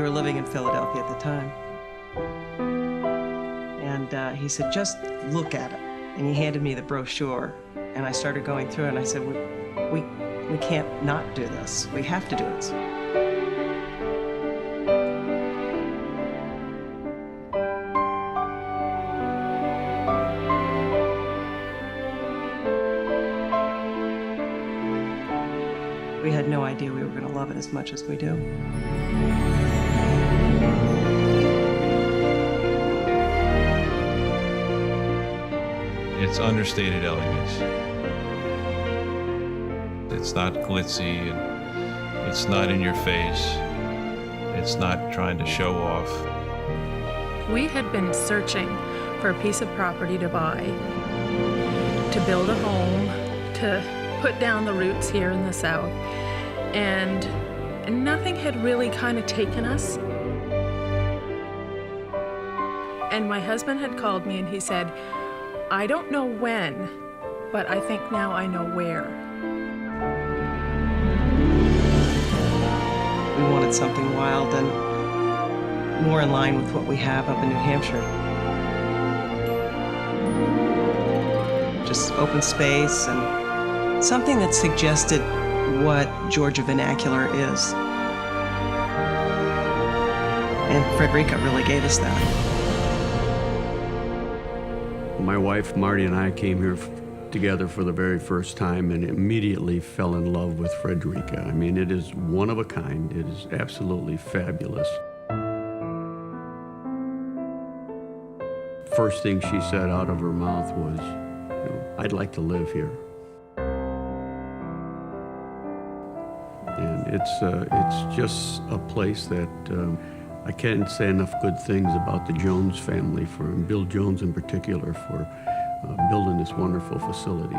were living in Philadelphia at the time. And he said, just look at it. And he handed me the brochure. And I started going through it, and I said, we can't not do this. We have to do it. We had no idea we were going to love it as much as we do. It's understated elegance. It's not glitzy, and it's not in your face. It's not trying to show off. We had been searching for a piece of property to buy, to build a home, to put down the roots here in the South, and nothing had really kind of taken us. And my husband had called me and he said, I don't know when, but I think now I know where. We wanted something wild and more in line with what we have up in New Hampshire. Just open space and something that suggested what Georgia vernacular is. And Frederica really gave us that. My wife, Marty, and I came here together for the very first time and immediately fell in love with Frederica. I mean, it is one of a kind. It is absolutely fabulous. First thing she said out of her mouth was, I'd like to live here. And it's just a place that I can't say enough good things about the Jones family, for Bill Jones in particular, for building this wonderful facility.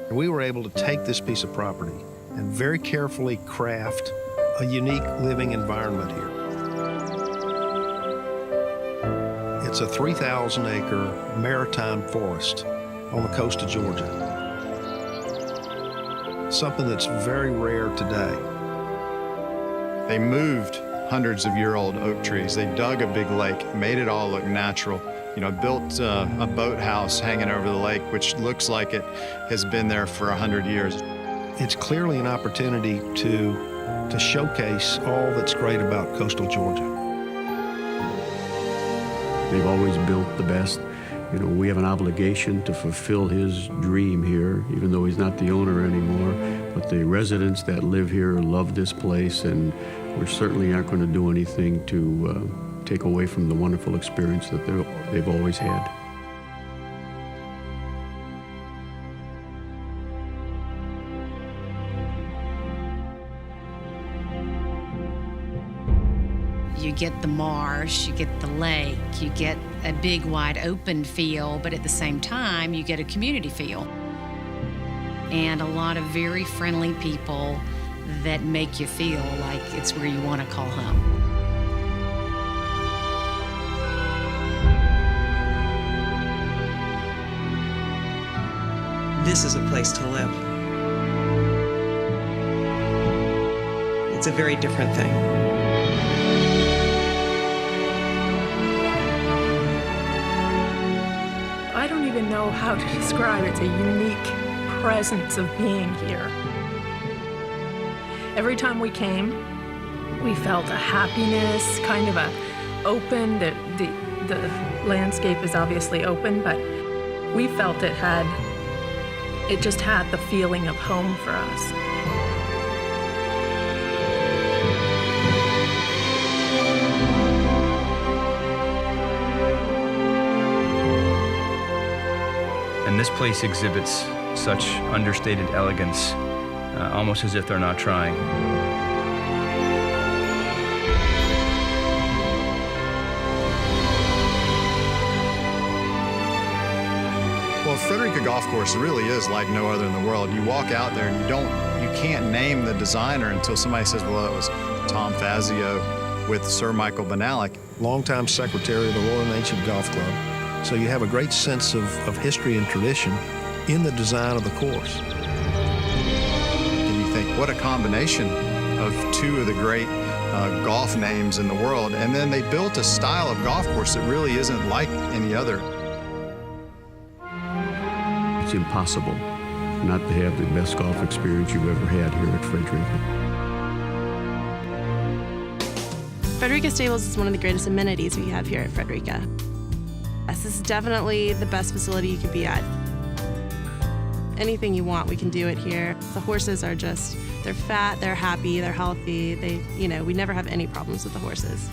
We were able to take this piece of property and very carefully craft a unique living environment here. It's a 3,000-acre maritime forest on the coast of Georgia. Something that's very rare today. They moved hundreds of year-old oak trees. They dug a big lake, made it all look natural. Built a boathouse hanging over the lake, which looks like it has been there for 100 years. It's clearly an opportunity to showcase all that's great about coastal Georgia. They've always built the best. We have an obligation to fulfill his dream here, even though he's not the owner anymore. But the residents that live here love this place, and we certainly aren't going to do anything to take away from the wonderful experience that they've always had. You get the marsh, you get the lake, you get a big wide open feel, but at the same time you get a community feel. And a lot of very friendly people that make you feel like it's where you want to call home. This is a place to live. It's a very different thing. I don't even know how to describe it. It's a unique presence of being here. Every time we came, we felt a happiness, kind of a open, the landscape is obviously open, but we felt it just had the feeling of home for us. And this place exhibits such understated elegance, almost as if they're not trying. Well, Frederica Golf Course really is like no other in the world. You walk out there and you can't name the designer until somebody says, well, it was Tom Fazio with Sir Michael Banalick. Longtime secretary of the Royal and Ancient Golf Club. So you have a great sense of history and tradition in the design of the course. And you think, what a combination of two of the great golf names in the world. And then they built a style of golf course that really isn't like any other. It's impossible not to have the best golf experience you've ever had here at Frederica. Frederica Stables is one of the greatest amenities we have here at Frederica. This is definitely the best facility you could be at. Anything you want, we can do it here. The horses are just, they're fat, they're happy, they're healthy. We never have any problems with the horses.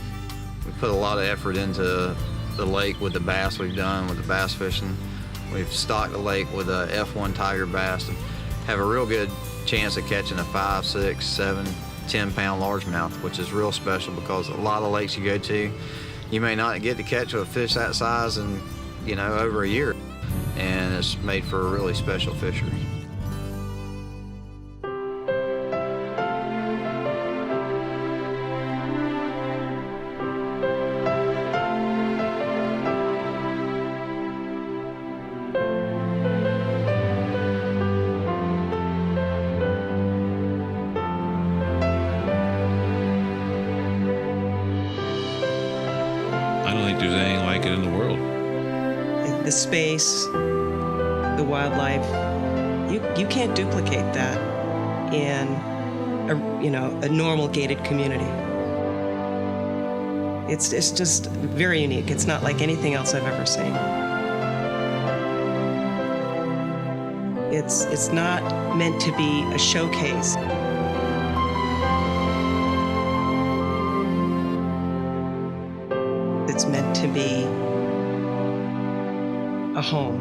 We put a lot of effort into the lake with the bass we've done, with the bass fishing. We've stocked the lake with a F1 tiger bass and have a real good chance of catching a 5, 6, 7, 10-pound largemouth, which is real special because a lot of lakes you go to, you may not get to catch a fish that size in, over a year. And it's made for a really special fishery. I don't think there's anything like it in the world. The space, the wildlife, you can't duplicate that in a normal gated community. It's just very unique. It's not like anything else I've ever seen. It's not meant to be a showcase. It's meant to be a home.